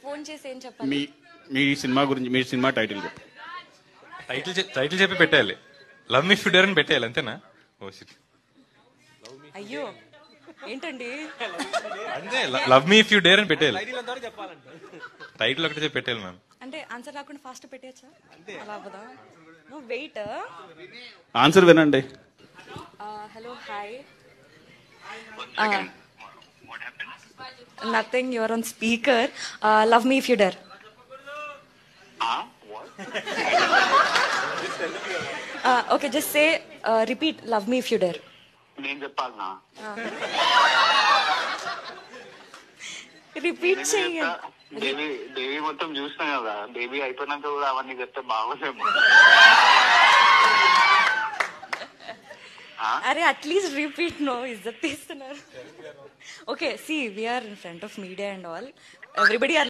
Phone చేసి ఏం చెప్పాలి? మీ మీ సినిమా గురించి, మీ సినిమా టైటిల్ చెప్పు. టైటిల్ చెప్పి పెట్టేయాలి. లవ్ మీ ఫ్యూడర్ అని పెట్టేయాలి, అంతేనా? Oh shit. అయ్యో ఏంటండి? అంతే, love me if you dare అని పెట్టేయాలి. టైటిల్ ఒకటి చెప్పి పెట్టేయాలి మ్యామ్. అంటే ఆన్సర్ రాకుండా ఫాస్ట్ పెట్టేయచ్చా? అలా అవ్వదా? No wait. ఆన్సర్ వినండి. Hello hi. Nothing, you're on speaker. Love me if you dare. Okay, just say repeat love me if you dare. నేను చెప్పాలనా? రిపీట్ చెయ్యి. బేబీ మొత్తం చూసినా కదా, బేబీ అయిపోయినాక కూడా అవన్నీ చెప్తే బాగోదేమో. అరే అట్లీస్ట్ రిపీట్. నో, ఇజ్జత్ తీస్తున్నారు. Okay, see we're in front of media and all. Everybody are